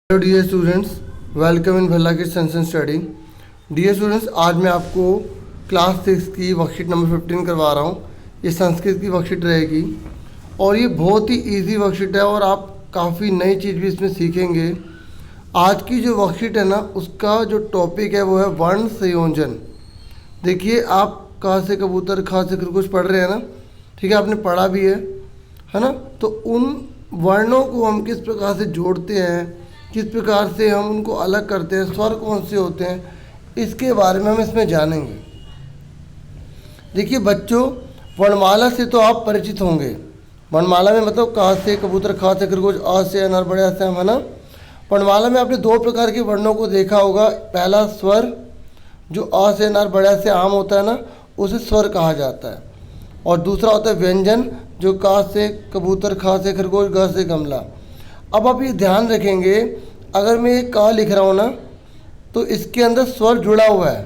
Hello dear students, welcome in भला kids science and study. Dear students, आज मैं आपको क्लास 6 की वर्कशीट नंबर 15 करवा रहा हूँ। ये संस्कृत की वर्कशीट रहेगी और ये बहुत ही इजी वर्कशीट है और आप काफ़ी नई चीज़ भी इसमें सीखेंगे। आज की जो वर्कशीट है ना, उसका जो टॉपिक है वो है वर्ण संयोजन। देखिए, आप का से कबूतर, खा से खरगोश पढ़ रहे हैं ना, ठीक है, आपने पढ़ा भी है ना। तो उन वर्णों को हम किस प्रकार से जोड़ते हैं, किस प्रकार से हम उनको अलग करते हैं, स्वर कौन से होते हैं, इसके बारे में हम इसमें जानेंगे। देखिए बच्चों, वर्णमाला से तो आप परिचित होंगे। वर्णमाला में मतलब का से कबूतर, खा से खरगोश, आ से अनार, बड़े आ से आम, है ना। वर्णमाला में आपने दो प्रकार के वर्णों को देखा होगा। पहला स्वर, जो आ से अनार, बड़े आ से आम होता है ना, उसे स्वर कहा जाता है। और दूसरा होता है व्यंजन, जो का से कबूतर, खा से खरगोश, ग से गमला। अब आप ये ध्यान रखेंगे, अगर मैं ये का लिख रहा हूँ ना, तो इसके अंदर स्वर जुड़ा हुआ है,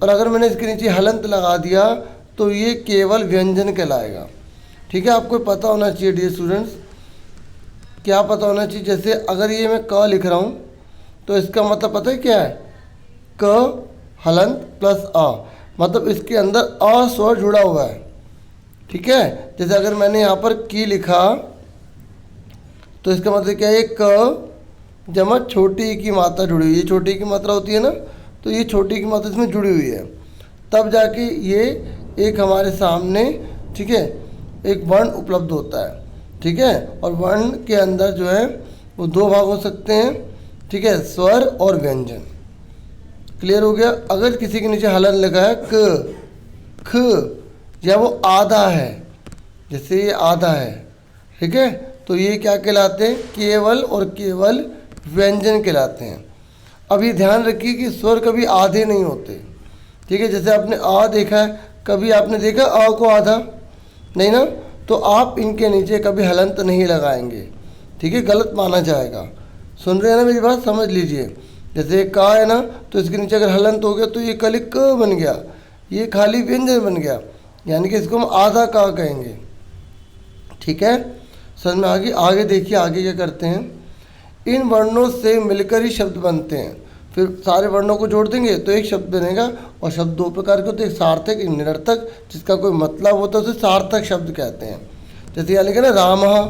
और अगर मैंने इसके नीचे हलंत लगा दिया तो ये केवल व्यंजन कहलाएगा। ठीक है, आपको पता होना चाहिए डियर स्टूडेंट्स। क्या पता होना चाहिए? जैसे अगर ये मैं क लिख रहा हूँ तो इसका मतलब पता है क्या है? क हलंत प्लस आ, मतलब इसके अंदर आ स्वर जुड़ा हुआ है। ठीक है, जैसे अगर मैंने यहाँ पर की लिखा तो इसका मतलब क्या है? क जमा छोटी की मात्रा जुड़ी हुई है। छोटी की मात्रा होती है ना, तो ये छोटी की मात्रा इसमें जुड़ी हुई है, तब जाके ये एक हमारे सामने, ठीक है, एक वर्ण उपलब्ध होता है। ठीक है, और वर्ण के अंदर जो है वो दो भाग हो सकते हैं। ठीक है, स्वर और व्यंजन। क्लियर हो गया? अगर किसी के नीचे हलन लगा है क, ख, या वो आधा है, जैसे ये आधा है, ठीक है, तो ये क्या कहलाते हैं? केवल और केवल व्यंजन कहलाते हैं। अब ये ध्यान रखिए कि स्वर कभी आधे नहीं होते। ठीक है, जैसे आपने आ देखा है, कभी आपने देखा आ को आधा? नहीं ना, तो आप इनके नीचे कभी हलंत नहीं लगाएंगे। ठीक है, गलत माना जाएगा। सुन रहे हैं ना मेरी बात? समझ लीजिए, जैसे का है ना, तो इसके नीचे अगर हलंत हो गया तो ये खाली क बन गया, ये खाली व्यंजन बन गया, यानी कि इसको हम आधा का कहेंगे। ठीक है, समझ में आगे? आगे देखिए, आगे क्या करते हैं, इन वर्णों से मिलकर ही शब्द बनते हैं। फिर सारे वर्णों को जोड़ देंगे तो एक शब्द बनेगा। और शब्द दो प्रकार के होते हैं, एक सार्थक, एक निरर्थक। जिसका कोई मतलब होता है उसे सार्थक शब्द कहते हैं। जैसे यहाँ लिखा ना रामः,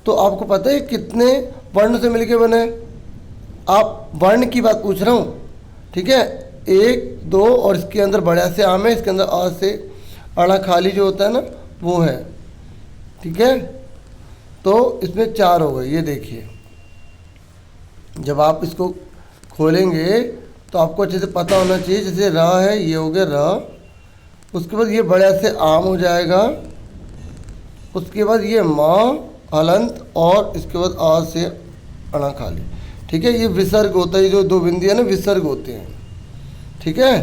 तो आपको पता है कितने वर्ण से मिलकर बने? आप वर्ण की बात पूछ रहा हूँ, ठीक है, एक, दो, और इसके अंदर बड़ा से आम है, इसके अंदर आ से अड़ा खाली जो होता है ना, वो है। ठीक है, तो इसमें चार हो गए। ये देखिए, जब आप इसको खोलेंगे तो आपको अच्छे से पता होना चाहिए। जैसे र है, ये हो गया र, उसके बाद ये बड़ा से आम हो जाएगा, उसके बाद ये माँ हलंत, और इसके बाद आ से अड़ा खाली। ठीक है, ये विसर्ग होता है, ये जो दो बिंदी है ना, विसर्ग होते हैं। ठीक है,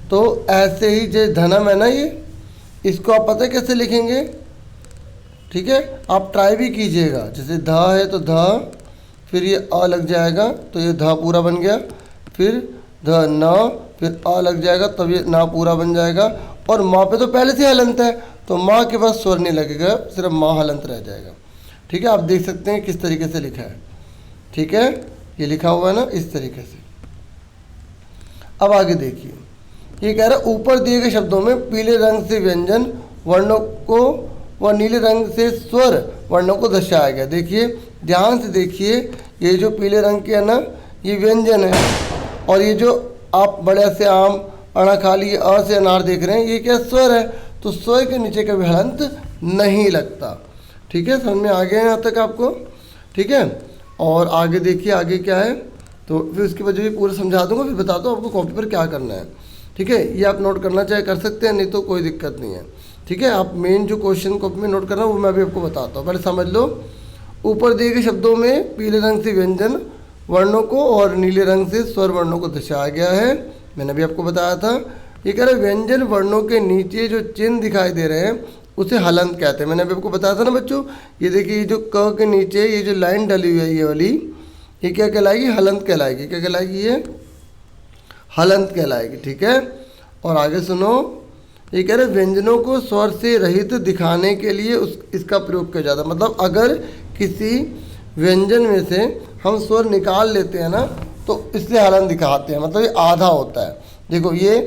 तो ऐसे ही जो धनम है ना, ये इसको आप पता है कैसे लिखेंगे? ठीक है, आप ट्राई भी कीजिएगा। जैसे ध है तो ध, फिर ये अ लग जाएगा तो ये ध पूरा बन गया, फिर ध न, फिर अ लग जाएगा तब ये ना पूरा बन जाएगा। और माँ पे तो पहले से हलंत है, तो माँ के पास स्वर नहीं लगेगा, सिर्फ माँ हलंत रह जाएगा। ठीक है, आप देख सकते हैं किस तरीके से लिखा है। ठीक है, ये लिखा हुआ है ना, इस तरीके से। अब आगे देखिए, ये कह रहा है ऊपर दिए गए शब्दों में पीले रंग से व्यंजन वर्णों को व नीले रंग से स्वर वर्णों को दर्शाया गया। देखिए, ध्यान से देखिए, ये जो पीले रंग के है ना, ये व्यंजन है, और ये जो आप बड़े से आम, अड़ा खाली, अ से अनार देख रहे हैं, ये क्या? स्वर है। तो स्वर के नीचे कभी हलंत नहीं लगता। ठीक है, समझ में आ गया यहाँ तक आपको? ठीक है, और आगे देखिए, आगे क्या है, तो फिर उसके बाद भी पूरा समझा दूंगा, फिर बता दो आपको कॉपी पर क्या करना है। ठीक है, ये आप नोट करना चाहे कर सकते हैं, नहीं तो कोई दिक्कत नहीं है। ठीक है, आप मेन जो क्वेश्चन कॉपी में नोट करना वो मैं भी आपको बताता हूँ। पहले समझ लो, ऊपर दिए गए शब्दों में पीले रंग से व्यंजन वर्णों को और नीले रंग से स्वर वर्णों को दर्शाया गया है। मैंने भी आपको बताया था। ये कह रहे व्यंजन वर्णों के नीचे जो चिन्ह दिखाई दे रहे हैं उसे हलंत कहते हैं। मैंने अभी आपको बताया था ना बच्चों। ये देखिए, ये जो क के नीचे ये जो लाइन डली हुई है, ये वाली, ये क्या कहलाएगी? हलंत कहलाएगी। क्या कहलाएगी? ये हलंत कहलाएगी। ठीक है, और आगे सुनो, ये कह रहे व्यंजनों को स्वर से रहित दिखाने के लिए इसका प्रयोग किया जाता है। मतलब अगर किसी व्यंजन में से हम स्वर निकाल लेते हैं ना, तो इसलिए हलन दिखाते हैं, मतलब ये आधा होता है। देखो ये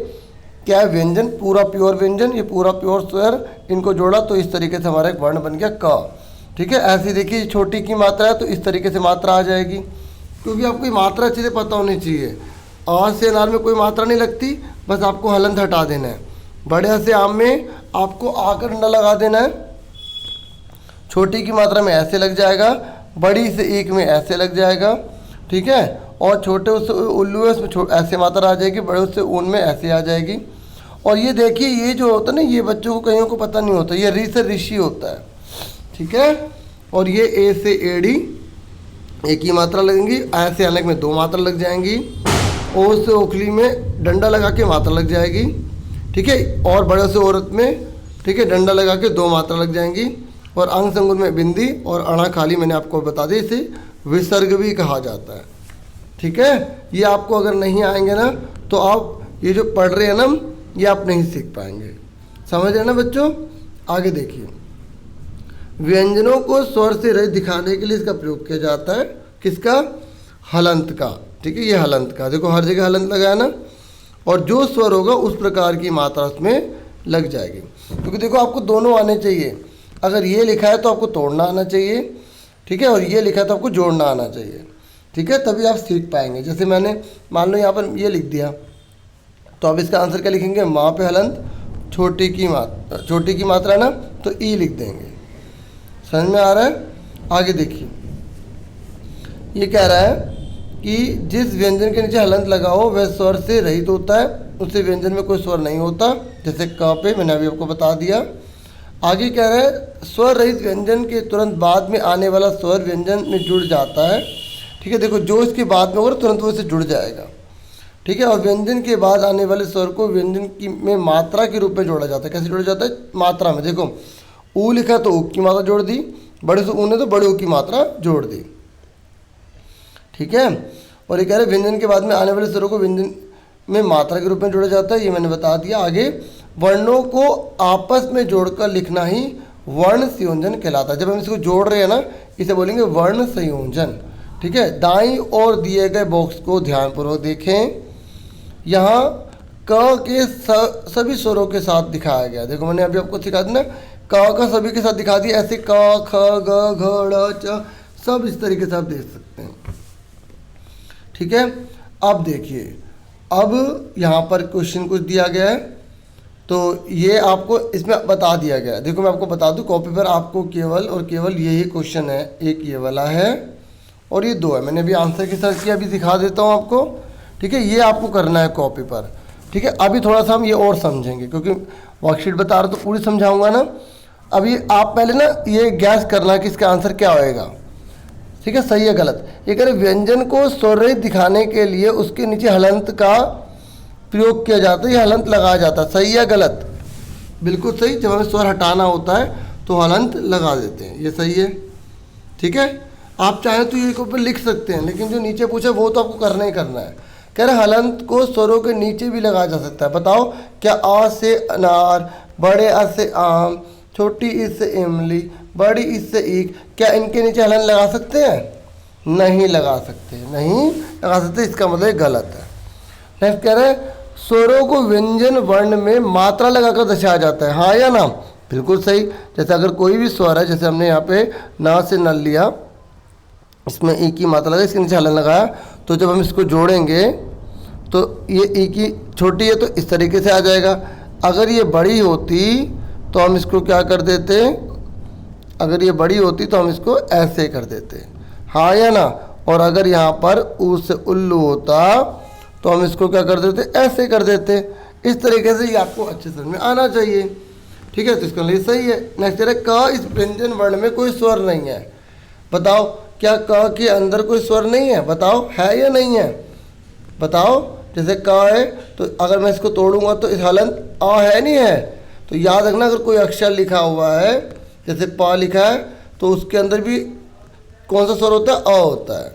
क्या है, व्यंजन, पूरा प्योर व्यंजन, ये पूरा प्योर स्वर, इनको जोड़ा तो इस तरीके से हमारा एक वर्ण बन गया क। ठीक है, ऐसी देखिए छोटी की मात्रा है तो इस तरीके से मात्रा आ जाएगी, क्योंकि आपको ये मात्रा अच्छे से पता होनी चाहिए। आ से अनार में कोई मात्रा नहीं लगती, बस आपको हलंत हटा देना है। बड़े से आम में आपको आ का डंडा लगा देना है, छोटी की मात्रा में ऐसे लग जाएगा, बड़ी से एक में ऐसे लग जाएगा। ठीक है, और छोटे उससे उल्लू है उसमें ऐसे मात्रा आ जाएगी, बड़े उससे ऊन में ऐसे आ जाएगी। और ये देखिए ये जो होता है ना, ये बच्चों को कईयों को पता नहीं होता, ये री से ऋषि होता है। ठीक है, और ये ए से एड़ी एक ही मात्रा लगेंगी, ऐसे अलग में दो मात्रा लग जाएंगी, ओ से ओखली में डंडा लगा के मात्रा लग जाएगी। ठीक है, और बड़े से औरत में, ठीक है, डंडा लगा के दो मात्रा लग जाएंगी। और अंग संगुल में बिंदी और अणा खाली मैंने आपको बता दी, इसे विसर्ग भी कहा जाता है। ठीक है, ये आपको अगर नहीं आएंगे ना तो आप ये जो पढ़ रहे हैं ना, ये आप नहीं सीख पाएंगे। समझ रहे ना बच्चों? आगे देखिए, व्यंजनों को स्वर से रहित दिखाने के लिए इसका प्रयोग किया जाता है, किसका? हलंत का। ठीक है, ये हलंत का, देखो हर जगह हलंत लगा है ना, और जो स्वर होगा उस प्रकार की मात्रा उसमें लग जाएगी। क्योंकि देखो आपको दोनों आने चाहिए, अगर ये लिखा है तो आपको तोड़ना आना चाहिए। ठीक है, और ये लिखा है तो आपको जोड़ना आना चाहिए। ठीक है, तभी आप सीख पाएंगे। जैसे मैंने मान लो यहाँ पर ये लिख दिया, तो अब इसका आंसर क्या लिखेंगे? माँ पे हलंत, छोटी की मात्रा है ना, तो ई लिख देंगे। समझ में आ रहा है? आगे देखिए, ये कह रहा है कि जिस व्यंजन के नीचे हलंत लगा हो वह स्वर से रहित होता है, उससे व्यंजन में कोई स्वर नहीं होता। जैसे क पे मैंने अभी आपको बता दिया। आगे कह रहा है स्वर रहित व्यंजन के तुरंत बाद में आने वाला स्वर व्यंजन में जुड़ जाता है। ठीक है, देखो जो इसके बाद में होगा तुरंत वो इससे जुड़ जाएगा। ठीक है, और व्यंजन के बाद आने वाले स्वर को व्यंजन की में मात्रा के रूप में जोड़ा जाता है। कैसे जोड़ा जाता है? मात्रा में। देखो ऊ लिखा तो ऊ की मात्रा जोड़ दी, बड़े से ऊ ने तो बड़े ऊ की मात्रा जोड़ दी। ठीक है, और ये कह रहे व्यंजन के बाद में आने वाले स्वरों को व्यंजन में मात्रा के रूप में जोड़ा जाता है, ये मैंने बता दिया। आगे वर्णों को आपस में जोड़कर लिखना ही वर्ण संयोजन कहलाता है। जब हम इसको जोड़ रहे हैं ना, इसे बोलेंगे वर्ण संयोजन। ठीक है, दाईं ओर दिए गए बॉक्स को ध्यानपूर्वक देखें। यहाँ क के सभी स्वरों के साथ दिखाया गया। देखो मैंने अभी आपको सिखा दिया ना, क का सभी के साथ दिखा दिया। ऐसे क ख ग घ ड़ च सब इस तरीके से आप देख सकते हैं। ठीक है, अब देखिए, अब यहाँ पर क्वेश्चन कुछ दिया गया है, तो ये आपको इसमें बता दिया गया है। देखो मैं आपको बता दूं, कॉपी पर आपको केवल और केवल यही क्वेश्चन है, एक ये वाला है और ये दो है। मैंने अभी आंसर के साथ किया, अभी दिखा देता हूँ आपको। ठीक है, ये आपको करना है कॉपी पर। ठीक है, अभी थोड़ा सा हम ये और समझेंगे, क्योंकि वर्कशीट बता रहा तो पूरी समझाऊंगा ना। अभी आप पहले ना ये गैस करना कि इसका आंसर क्या होएगा। ठीक है, सही है गलत? ये कह रहे व्यंजन को स्वर रहित दिखाने के लिए उसके नीचे हलंत का प्रयोग किया जाता है, ये हलंत लगाया जाता है। सही है गलत? बिल्कुल सही। जब हमें स्वर हटाना होता है तो हलंत लगा देते हैं, ये सही है। ठीक है, आप चाहें तो ये ऊपर लिख सकते हैं, लेकिन जो नीचे पूछा वो तो आपको करना ही करना है। कह रहे हलंत को स्वरों के नीचे भी लगाया जा सकता है। बताओ, क्या आ से अनार, बड़े आ से आम, छोटी ई से इमली, बड़ी ई से ईख, क्या इनके नीचे हलंत लगा सकते हैं? नहीं लगा सकते, नहीं लगा सकते। इसका मतलब गलत है। नेक्स्ट कह रहे हैं स्वरों को व्यंजन वर्ण में मात्रा लगाकर दर्शाया जाता है। हाँ या ना? बिल्कुल सही। जैसे अगर कोई भी स्वर है, जैसे हमने यहाँ पे ना से नल लिया, इसमें ई की मात्रा लगा, इसके नीचे हलन लगाया, तो जब हम इसको जोड़ेंगे तो ये ई की छोटी है तो इस तरीके से आ जाएगा। अगर ये बड़ी होती तो हम इसको क्या कर देते? अगर ये बड़ी होती तो हम इसको ऐसे कर देते। हाँ या ना? और अगर यहाँ पर ऊ से उल्लू होता तो हम इसको क्या कर देते? ऐसे कर देते। इस तरीके से ये आपको अच्छे समझ में आना चाहिए। ठीक है, तो इसका लिए सही है। नेक्स्ट है क, इस व्यंजन वर्ण में कोई स्वर नहीं है। बताओ, क्या क के अंदर कोई स्वर नहीं है? बताओ, है या नहीं है? बताओ। जैसे क है तो अगर मैं इसको तोड़ूंगा तो इस हलंत आ है नहीं है? तो याद रखना, अगर कोई अक्षर लिखा हुआ है, जैसे प लिखा है, तो उसके अंदर भी कौन सा स्वर होता है? अ होता है।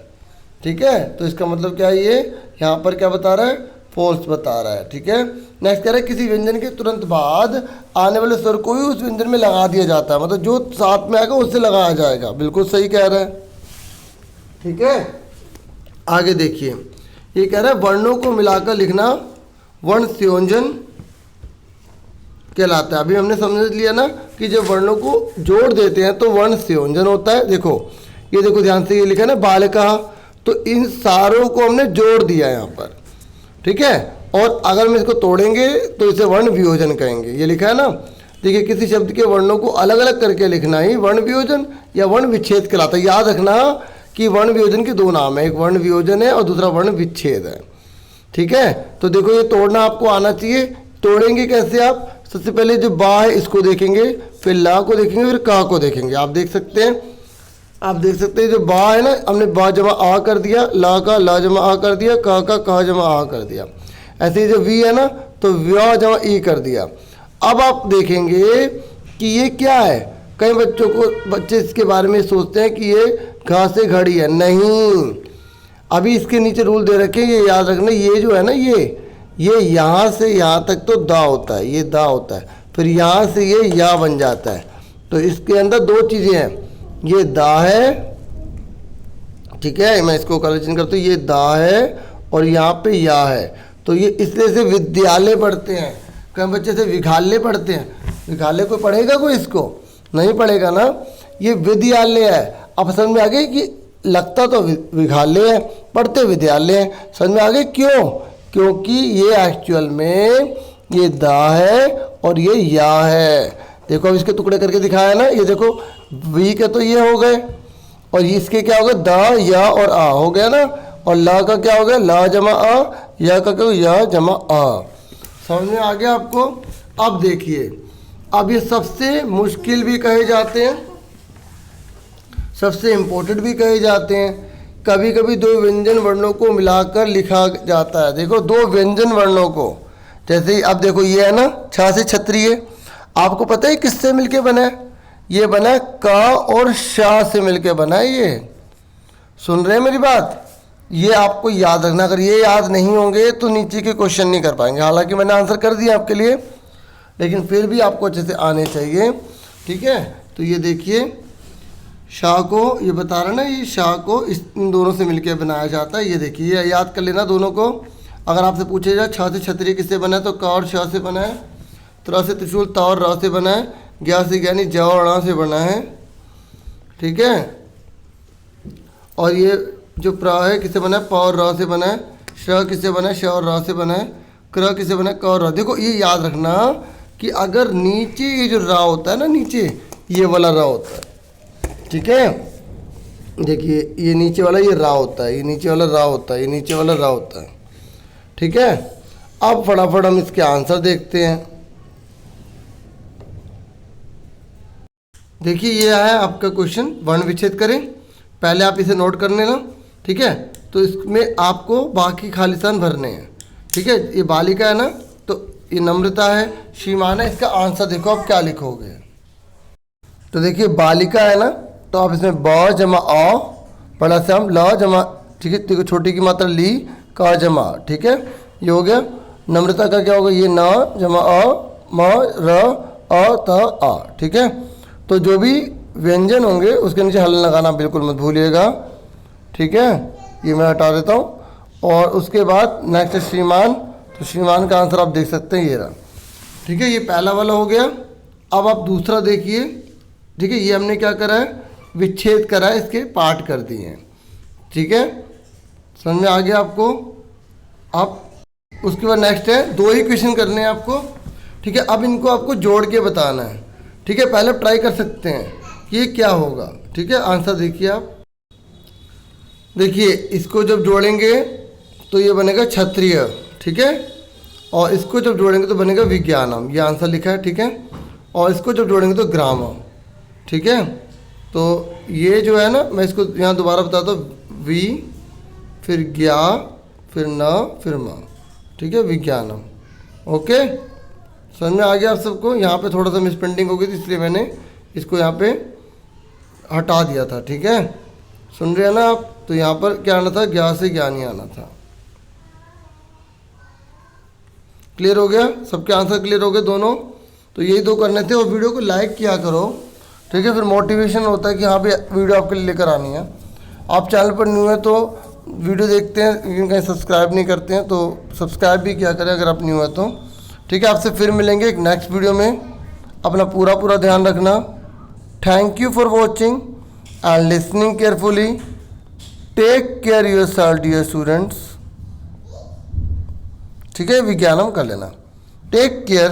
ठीक है, तो इसका मतलब क्या है? ये यहाँ पर क्या बता रहा है? फॉल्स बता रहा है। ठीक है, नेक्स्ट कह रहा है किसी व्यंजन के तुरंत बाद आने वाले स्वर को ही उस व्यंजन में लगा दिया जाता है, मतलब जो साथ में आएगा उससे लगाया जाएगा। बिल्कुल सही कह रहा है। ठीक है, आगे देखिए, ये कह रहा है वर्णों को मिलाकर लिखना वर्ण संयोजन कहलाता है। अभी हमने समझ लिया ना कि जब वर्णों को जोड़ देते हैं तो वर्ण संयोजन होता है। देखो ये देखो ध्यान से, ये लिखा है ना बालिका, तो इन सारों को हमने जोड़ दिया यहाँ पर, ठीक है। और अगर हम इसको तोड़ेंगे तो इसे वर्ण वियोजन कहेंगे। ये लिखा है ना, देखिए किसी शब्द के वर्णों को अलग अलग करके लिखना ही वर्ण वियोजन या वर्ण विच्छेद कहलाता है। याद रखना कि वर्ण वियोजन के दो नाम है, एक वर्ण वियोजन है और दूसरा वर्ण विच्छेद है, ठीक है। तो देखो ये तोड़ना आपको आना चाहिए। तोड़ेंगे कैसे आप? सबसे पहले जो बा है इसको देखेंगे, फिर ला को देखेंगे, फिर का को देखेंगे। आप देख सकते हैं, आप देख सकते हैं जो बा है ना, हमने बा जमा आ कर दिया, ला का ला जमा आ कर दिया, का जमा आ कर दिया। ऐसे ही जो वी है ना, तो व्या जमा ई कर दिया। अब आप देखेंगे कि ये क्या है। कई बच्चे इसके बारे में सोचते हैं कि ये घा से घड़ी है, नहीं। अभी इसके नीचे रूल दे रखे, ये याद रखना, ये जो है ना, ये यहाँ से यहाँ तक तो दा होता है, ये दा होता है, फिर यहाँ से ये या बन जाता है। तो इसके अंदर दो चीज़ें हैं, ये दा है, ठीक है, मैं इसको कलर चेंज करता हूँ, ये दा है और यहाँ पे या है। तो ये इसलिए से विद्यालय पढ़ते हैं, कई बच्चे से विघालय पढ़ते हैं। विघालय कोई पढ़ेगा, कोई इसको नहीं पढ़ेगा ना, ये विद्यालय है। अब समझ में आ गई कि लगता तो विघालय है, पढ़ते विद्यालय है। समझ में आ गई क्यों? क्योंकि ये एक्चुअल में ये दा है और ये या है। देखो अब इसके टुकड़े करके दिखाया ना, ये देखो वी के तो ये हो गए और इसके क्या हो गए, दा या और आ हो गया ना, और ला का क्या हो गया, ला जमा आ, या का क्या, या जमा आ। समझ में आ गया आपको? अब देखिए, अब ये सबसे मुश्किल भी कहे जाते हैं, सबसे इम्पोर्टेंट भी कहे जाते हैं। कभी कभी दो व्यंजन वर्णों को मिलाकर लिखा जाता है। देखो दो व्यंजन वर्णों को, जैसे अब देखो ये है ना, छा से क्षत्रिय, आपको पता है किससे मिलके बना है? ये बना है का और शा से मिलके बना है। ये सुन रहे हैं मेरी बात? ये आपको याद रखना, अगर ये याद नहीं होंगे तो नीचे के क्वेश्चन नहीं कर पाएंगे। हालांकि मैंने आंसर कर दिया आपके लिए, लेकिन फिर भी आपको अच्छे से आने चाहिए, ठीक है। तो ये देखिए शाह को, ये बता रहा ना, ये शाह को इन दोनों से मिलकर बनाया जाता है। ये देखिए, ये याद कर लेना दोनों को। अगर आपसे पूछे जाए छा से क्षत्रिय किससे बना है, तो का और शाह से बना है। त्रा से त्रिशूल ता और रा से बना है। ज्ञा से ज्ञानी जा और णा से बना है, ठीक है। और ये जो प्रा है किससे बना है, पा और रा से बना है। श किससे बना है, श और रा से बना है। क्र किससे बना है, क और रा। देखो ये याद रखना कि अगर नीचे ये जो रा होता है ना, नीचे ये वाला रा होता है, ठीक है। देखिए ये नीचे वाला ये रा होता है, ये नीचे वाला रा होता है, ये नीचे वाला रा होता है, ठीक है। अब फटाफट हम इसके आंसर देखते हैं। देखिए ये है आपका क्वेश्चन, वर्ण विच्छेद करें। पहले आप इसे नोट कर लेना, ठीक है। तो इसमें आपको बाकी खाली स्थान भरने हैं, ठीक है। ये बालिका है ना, तो ये नम्रता है, श्रीमान है। इसका आंसर देखो आप क्या लिखोगे। तो देखिए बालिका है ना, तो आप इसमें ब जमा आ, बड़ा से हम ला जमा, ठीक है, देखो छोटी की मात्रा ली, का जमा, ठीक है, ये हो गया। नम्रता का क्या होगा, ये ना जमा आ, म र आ त आ, ठीक है। तो जो भी व्यंजन होंगे उसके नीचे हल लगाना बिल्कुल मत भूलिएगा, ठीक है। ये मैं हटा देता हूँ। और उसके बाद नेक्स्ट श्रीमान, तो श्रीमान का आंसर आप देख सकते हैं, ये रहा, ठीक है। ये पहला वाला हो गया। अब आप दूसरा देखिए, ठीक है। ये हमने क्या करा है, विच्छेद करा है, इसके पार्ट कर दिए हैं, ठीक है। समझ में आ गया आपको? अब उसके बाद नेक्स्ट है, दो ही क्वेश्चन करने हैं आपको, ठीक है। अब इनको आपको जोड़ के बताना है, ठीक है। पहले ट्राई कर सकते हैं कि ये क्या होगा, ठीक है। आंसर देखिए आप, देखिए इसको जब जोड़ेंगे तो ये बनेगा क्षत्रिय, ठीक है। और इसको जब जोड़ेंगे तो बनेगा विज्ञानम, ये आंसर लिखा है, ठीक है। और इसको जब जोड़ेंगे तो ग्रामम, ठीक है। तो ये जो है ना, मैं इसको यहाँ दोबारा बताता हूँ, वी फिर ज्ञा फिर न फिर म, ठीक है, विज्ञानम, ओके। समझ में आ गया आप सबको? यहाँ पे थोड़ा सा मिसप्रिंटिंग हो गई थी, इसलिए मैंने इसको यहाँ पे हटा दिया था, ठीक है। सुन रहे हैं ना आप? तो यहाँ पर क्या आना था, ज्ञा से ज्ञानी आना था। क्लियर हो गया? सबके आंसर क्लियर हो गए दोनों? तो यही दो करने थे। और वीडियो को लाइक किया करो, ठीक है। फिर मोटिवेशन होता है कि हाँ भी वीडियो आपके लिए लेकर आनी है। आप चैनल पर न्यू है तो वीडियो देखते हैं लेकिन कहीं सब्सक्राइब नहीं करते हैं, तो सब्सक्राइब भी किया करें अगर आप न्यू है तो। ठीक है, आपसे फिर मिलेंगे एक नेक्स्ट वीडियो में। अपना पूरा ध्यान रखना। Thank you for watching and listening carefully. Take care yourself dear students. ठीक है, विज्ञानम कर लेना। Take care.